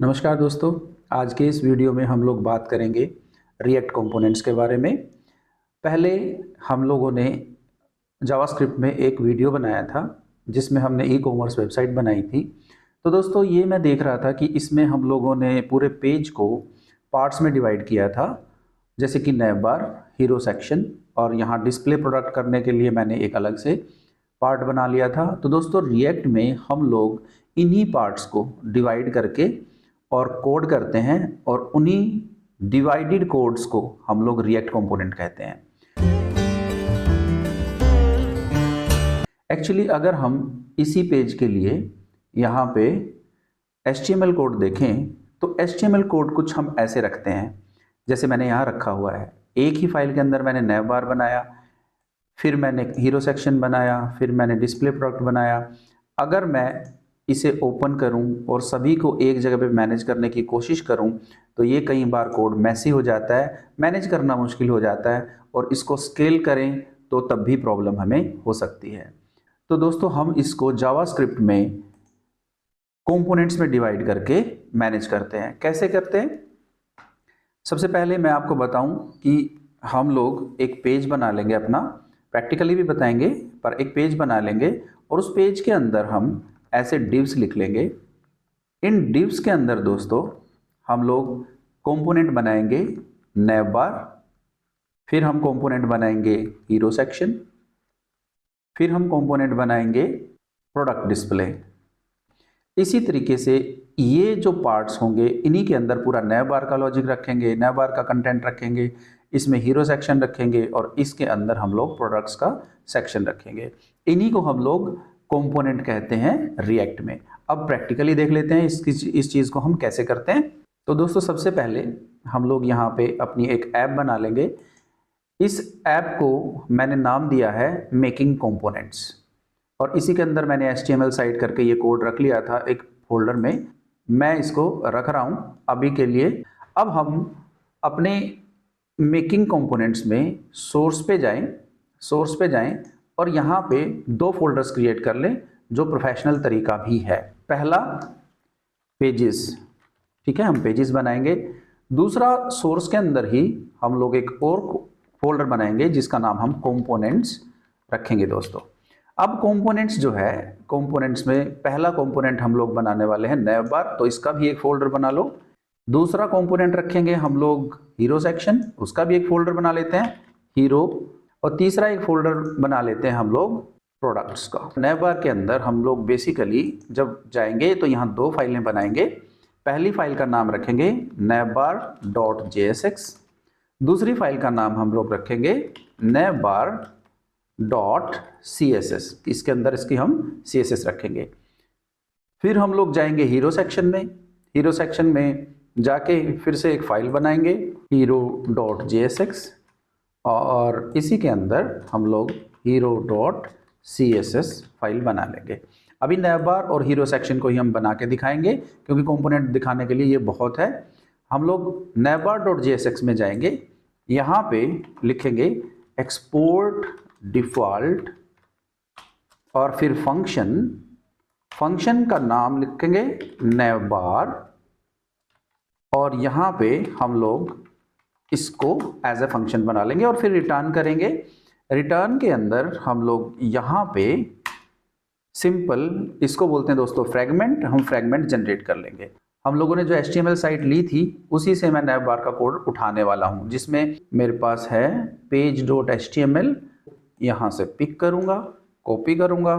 नमस्कार दोस्तों। आज के इस वीडियो में हम लोग बात करेंगे रिएक्ट कंपोनेंट्स के बारे में। पहले हम लोगों ने जावास्क्रिप्ट में एक वीडियो बनाया था जिसमें हमने ई कॉमर्स वेबसाइट बनाई थी। तो दोस्तों ये मैं देख रहा था कि इसमें हम लोगों ने पूरे पेज को पार्ट्स में डिवाइड किया था, जैसे कि नैव बार, हीरो सेक्शन, और यहाँ डिस्प्ले प्रोडक्ट करने के लिए मैंने एक अलग से पार्ट बना लिया था। तो दोस्तों रिएक्ट में हम लोग इन्हीं पार्ट्स को डिवाइड करके और कोड करते हैं, और उन्हीं डिवाइडेड कोड्स को हम लोग रिएक्ट कंपोनेंट कहते हैं। एक्चुअली अगर हम इसी पेज के लिए यहाँ पे HTML कोड देखें तो HTML कोड कुछ हम ऐसे रखते हैं, जैसे मैंने यहाँ रखा हुआ है। एक ही फाइल के अंदर मैंने नैव बार बनाया, फिर मैंने हीरो सेक्शन बनाया, फिर मैंने डिस्प्ले प्रोडक्ट बनाया। अगर मैं इसे ओपन करूं और सभी को एक जगह पे मैनेज करने की कोशिश करूं तो ये कई बार कोड मैसी हो जाता है, मैनेज करना मुश्किल हो जाता है, और इसको स्केल करें तो तब भी प्रॉब्लम हमें हो सकती है। तो दोस्तों हम इसको जावास्क्रिप्ट में कंपोनेंट्स में डिवाइड करके मैनेज करते हैं। कैसे करते हैं? सबसे पहले मैं आपको बताऊं कि हम लोग एक पेज बना लेंगे, अपना प्रैक्टिकली भी बताएंगे, पर एक पेज बना लेंगे और उस पेज के अंदर हम ऐसे डिव्स लिख लेंगे। इन डिव्स के अंदर दोस्तों हम लोग कंपोनेंट बनाएंगे नैव बार, फिर हम कंपोनेंट बनाएंगे हीरो सेक्शन, फिर हम कंपोनेंट बनाएंगे प्रोडक्ट डिस्प्ले। इसी तरीके से ये जो पार्ट्स होंगे इन्हीं के अंदर पूरा नैव बार का लॉजिक रखेंगे, नैव बार का कंटेंट रखेंगे, इसमें हीरो सेक्शन रखेंगे, और इसके अंदर हम लोग प्रोडक्ट्स का सेक्शन रखेंगे। इन्हीं को हम लोग कंपोनेंट कहते हैं रिएक्ट में। अब प्रैक्टिकली देख लेते हैं इस चीज़ को हम कैसे करते हैं। तो दोस्तों सबसे पहले हम लोग यहाँ पे अपनी एक ऐप बना लेंगे। इस ऐप को मैंने नाम दिया है मेकिंग कंपोनेंट्स, और इसी के अंदर मैंने HTML साइट करके ये कोड रख लिया था एक फोल्डर में। मैं इसको रख रहा हूँ अभी के लिए। अब हम अपने मेकिंग कंपोनेंट्स में सोर्स पे जाएं और यहाँ पे दो फोल्डर्स क्रिएट कर लें, जो प्रोफेशनल तरीका भी है। पहला पेजेस, ठीक है, हम पेजेस बनाएंगे। दूसरा सोर्स के अंदर ही हम लोग एक और फोल्डर बनाएंगे जिसका नाम हम कंपोनेंट्स रखेंगे दोस्तों। अब कंपोनेंट्स जो है, कंपोनेंट्स में पहला कंपोनेंट हम लोग बनाने वाले हैं नैव बार, तो इसका भी एक फोल्डर बना लो। दूसरा कंपोनेंट रखेंगे हम लोग हीरो सेक्शन, उसका भी एक फोल्डर बना लेते हैं हीरो, और तीसरा एक फोल्डर बना लेते हैं हम लोग प्रोडक्ट्स का। नैव बार के अंदर हम लोग बेसिकली जब जाएंगे तो यहाँ दो फाइलें बनाएंगे। पहली फाइल का नाम रखेंगे navbar.jsx, दूसरी फाइल का नाम हम लोग रखेंगे navbar.css। इसके अंदर इसकी हम CSS रखेंगे। फिर हम लोग जाएंगे हीरो सेक्शन में। हीरो सेक्शन में जाके फिर से एक फाइल बनाएंगे hero.jsx, और इसी के अंदर हम लोग hero.css फाइल बना लेंगे। अभी नैव बार और हीरो सेक्शन को ही हम बना के दिखाएंगे, क्योंकि कंपोनेंट दिखाने के लिए ये बहुत है। हम लोग navbar.jsx में जाएंगे, यहाँ पे लिखेंगे एक्सपोर्ट डिफॉल्ट, और फिर फंक्शन का नाम लिखेंगे नैव बार, और यहाँ पे हम लोग इसको एज ए फंक्शन बना लेंगे और फिर रिटर्न करेंगे। रिटर्न के अंदर हम लोग यहाँ पे सिंपल इसको बोलते हैं दोस्तों फ्रैगमेंट, हम फ्रैगमेंट जनरेट कर लेंगे। हम लोगों ने जो HTML साइट ली थी उसी से मैं नैव बार का कोड उठाने वाला हूँ, जिसमें मेरे पास है page.html। यहाँ से पिक करूँगा, कॉपी करूँगा,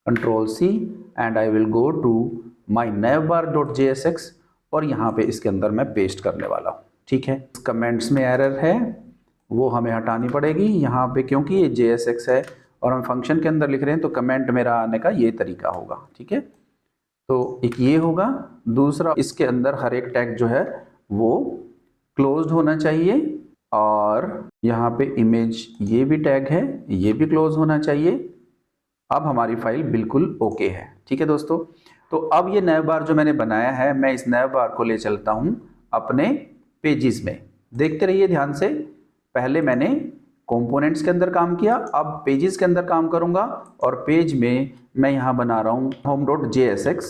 Ctrl+C, and I will go to my navbar.jsx, और यहाँ पे इसके अंदर मैं पेस्ट करने वाला हूँ। ठीक है, कमेंट्स में एरर है वो हमें हटानी पड़ेगी यहाँ पे, क्योंकि ये JSX है और हम फंक्शन के अंदर लिख रहे हैं, तो कमेंट मेरा आने का ये तरीका होगा। ठीक है, तो एक ये होगा। दूसरा, इसके अंदर हर एक टैग जो है वो क्लोज्ड होना चाहिए, और यहाँ पे इमेज ये भी टैग है, ये भी क्लोज होना चाहिए। अब हमारी फाइल बिल्कुल ओके है। ठीक है दोस्तों, तो अब ये नैव बार जो मैंने बनाया है, मैं इस नैव बार को ले चलता हूँ अपने पेजेस में। देखते रहिए ध्यान से। पहले मैंने कंपोनेंट्स के अंदर काम किया, अब पेजेस के अंदर काम करूंगा, और पेज में मैं यहाँ बना रहा हूँ home.jsx।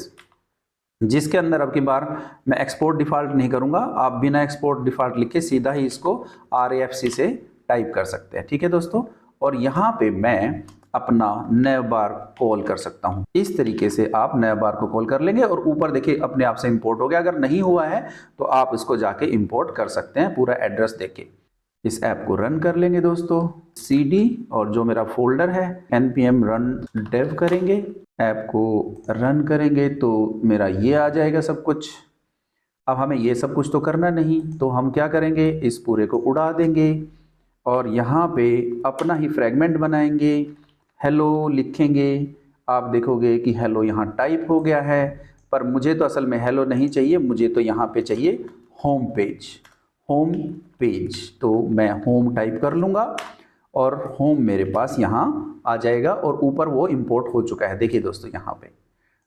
जिसके अंदर अब की बार मैं एक्सपोर्ट डिफ़ॉल्ट नहीं करूंगा, आप बिना एक्सपोर्ट डिफ़ॉल्ट लिखे सीधा ही इसको RAFC से टाइप कर सकते हैं। ठीक है दोस्तों, और यहाँ पे मैं अपना नैव बार कॉल कर सकता हूँ। इस तरीके से आप नैव बार को कॉल कर लेंगे और ऊपर देखिए अपने आप से इंपोर्ट हो गया। अगर नहीं हुआ है तो आप इसको जाके इंपोर्ट कर सकते हैं पूरा एड्रेस देके। इस ऐप को रन कर लेंगे दोस्तों, CD और जो मेरा फोल्डर है npm run dev करेंगे, ऐप को रन करेंगे तो मेरा ये आ जाएगा सब कुछ। अब हमें ये सब कुछ तो करना नहीं, तो हम क्या करेंगे, इस पूरे को उड़ा देंगे और यहाँ पे अपना ही फ्रेगमेंट बनाएंगे, हेलो लिखेंगे। आप देखोगे कि हेलो यहाँ टाइप हो गया है, पर मुझे तो असल में हेलो नहीं चाहिए, मुझे तो यहाँ पे चाहिए होम पेज। होम पेज, तो मैं होम टाइप कर लूँगा और होम मेरे पास यहाँ आ जाएगा और ऊपर वो इंपोर्ट हो चुका है। देखिए दोस्तों यहाँ पे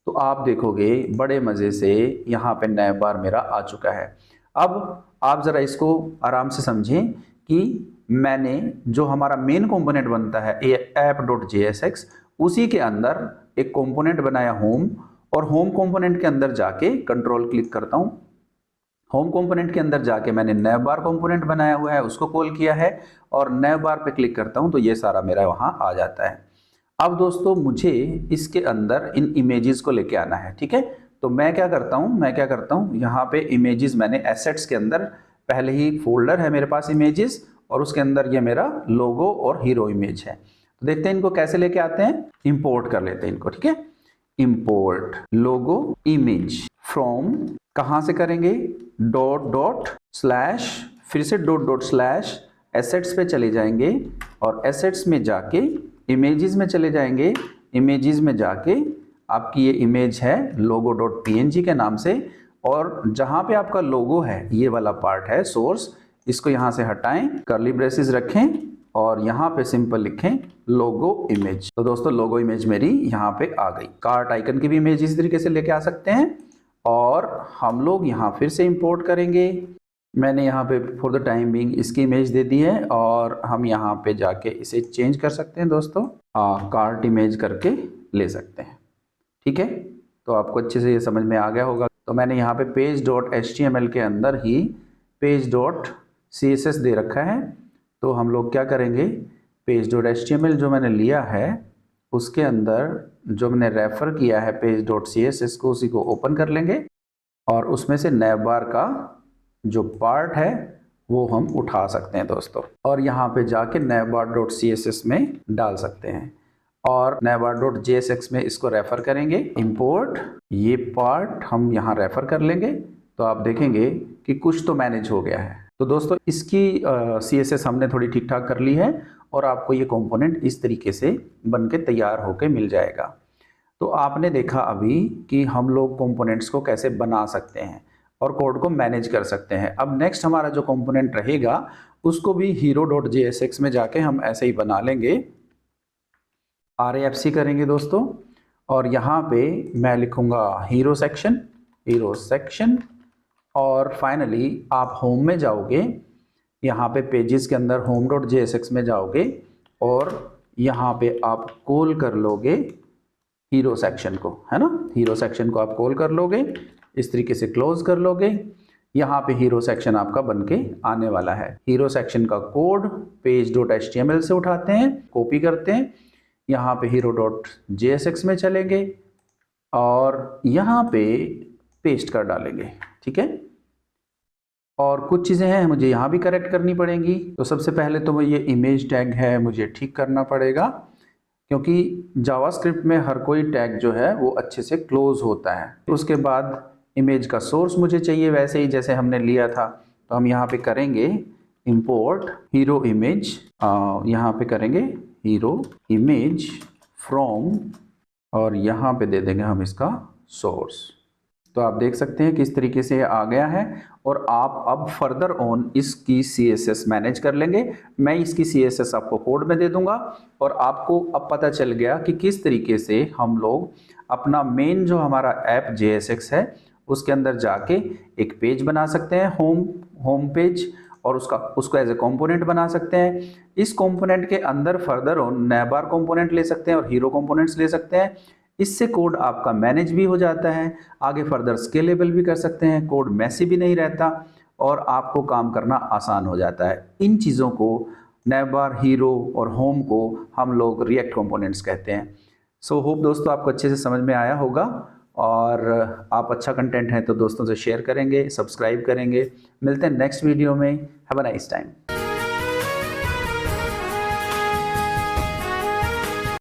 तो आप देखोगे बड़े मज़े से यहाँ पे नैव बार मेरा आ चुका है। अब आप ज़रा इसको आराम से समझें कि मैंने जो हमारा मेन कंपोनेंट बनता है app.jsx, उसी के अंदर एक कंपोनेंट बनाया होम, और होम कंपोनेंट के अंदर जाके कंट्रोल क्लिक करता हूँ। होम कंपोनेंट के अंदर जाके मैंने नैव बार कंपोनेंट बनाया हुआ है, उसको कॉल किया है और नैव बार पे क्लिक करता हूँ तो ये सारा मेरा वहाँ आ जाता है। अब दोस्तों मुझे इसके अंदर इन इमेजेस को लेके आना है। ठीक है, तो मैं क्या करता हूँ यहाँ पे इमेजेस, मैंने एसेट्स के अंदर पहले ही फोल्डर है मेरे पास इमेजेस, और उसके अंदर ये मेरा लोगो और हीरो इमेज है। तो देखते हैं इनको कैसे लेके आते हैं, इंपोर्ट कर लेते हैं इनको। ठीक है, इंपोर्ट लोगो इमेज फ्रॉम, कहाँ से करेंगे, // फिर से // एसेट्स पे चले जाएंगे और एसेट्स में जाके इमेजेस में चले जाएंगे। इमेजेस में जाके आपकी ये इमेज है logo.png के नाम से, और जहाँ पे आपका लोगो है ये वाला पार्ट है सोर्स, इसको यहाँ से हटाएं, कर्ली ब्रेसेस रखें और यहाँ पे सिंपल लिखें लोगो इमेज। तो दोस्तों लोगो इमेज मेरी यहाँ पे आ गई। कार्ट आइकन की भी इमेज इस तरीके से लेके आ सकते हैं और हम लोग यहाँ फिर से इंपोर्ट करेंगे। मैंने यहाँ पे फॉर द टाइम बीइंग इसकी इमेज दे दी है और हम यहाँ पे जाके इसे चेंज कर सकते हैं दोस्तों, कार्ट इमेज करके ले सकते हैं। ठीक है, तो आपको अच्छे से ये समझ में आ गया होगा। तो मैंने यहाँ पे page.html के अंदर ही page.css दे रखा है। तो हम लोग क्या करेंगे, page.html जो मैंने लिया है उसके अंदर जो मैंने रेफर किया है page.css को, उसी को ओपन कर लेंगे और उसमें से नैव बार का जो पार्ट है वो हम उठा सकते हैं दोस्तों, और यहाँ पे जाके navbar.css में डाल सकते हैं और navbar.jsx में इसको रेफर करेंगे। इंपोर्ट, ये पार्ट हम यहाँ रेफर कर लेंगे तो आप देखेंगे कि कुछ तो मैनेज हो गया है। तो दोस्तों इसकी CSS हमने थोड़ी ठीक ठाक कर ली है और आपको ये कंपोनेंट इस तरीके से बन के तैयार होके मिल जाएगा। तो आपने देखा अभी कि हम लोग कंपोनेंट्स को कैसे बना सकते हैं और कोड को मैनेज कर सकते हैं। अब नेक्स्ट हमारा जो कंपोनेंट रहेगा उसको भी hero.jsx में जाके हम ऐसे ही बना लेंगे, RAFC करेंगे दोस्तों, और यहाँ पे मैं लिखूंगा हीरो सेक्शन, और फाइनली आप होम में जाओगे, यहाँ पे पेजेस के अंदर home.jsx में जाओगे और यहाँ पे आप कॉल कर लोगे हीरो सेक्शन को, है ना, हीरो सेक्शन को आप कॉल कर लोगे, इस तरीके से क्लोज कर लोगे। यहाँ पे हीरो सेक्शन आपका बनके आने वाला है। हीरो सेक्शन का कोड page.html से उठाते हैं, कॉपी करते हैं, यहाँ पे hero.jsx में चलेंगे और यहाँ पे पेस्ट कर डालेंगे। ठीक है, और कुछ चीज़ें हैं मुझे यहाँ भी करेक्ट करनी पड़ेंगी। तो सबसे पहले तो ये इमेज टैग है मुझे ठीक करना पड़ेगा, क्योंकि जावास्क्रिप्ट में हर कोई टैग जो है वो अच्छे से क्लोज होता है। उसके बाद इमेज का सोर्स मुझे चाहिए वैसे ही जैसे हमने लिया था, तो हम यहाँ पे करेंगे इंपोर्ट हीरो इमेज, यहाँ पे करेंगे हीरो इमेज फ्रॉम, और यहाँ पे दे देंगे हम इसका सोर्स। तो आप देख सकते हैं किस तरीके से आ गया है और आप अब फर्दर ऑन इसकी CSS मैनेज कर लेंगे। मैं इसकी CSS आपको कोड में दे दूंगा और आपको अब पता चल गया कि किस तरीके से हम लोग अपना मेन जो हमारा ऐप JSX है उसके अंदर जाके एक पेज बना सकते हैं, होम पेज, और उसको एज ए कंपोनेंट बना सकते हैं। इस कंपोनेंट के अंदर further on naive bar component ले सकते हैं और हीरो कंपोनेंट्स ले सकते हैं। इससे कोड आपका मैनेज भी हो जाता है, आगे फर्दर स्केलेबल भी कर सकते हैं, कोड मैसी भी नहीं रहता और आपको काम करना आसान हो जाता है। इन चीज़ों को नेवर, हीरो और होम को हम लोग रिएक्ट कंपोनेंट्स कहते हैं। सो होप दोस्तों आपको अच्छे से समझ में आया होगा और आप अच्छा कंटेंट है तो दोस्तों से शेयर करेंगे, सब्सक्राइब करेंगे। मिलते हैं नेक्स्ट वीडियो में। Have a nice time.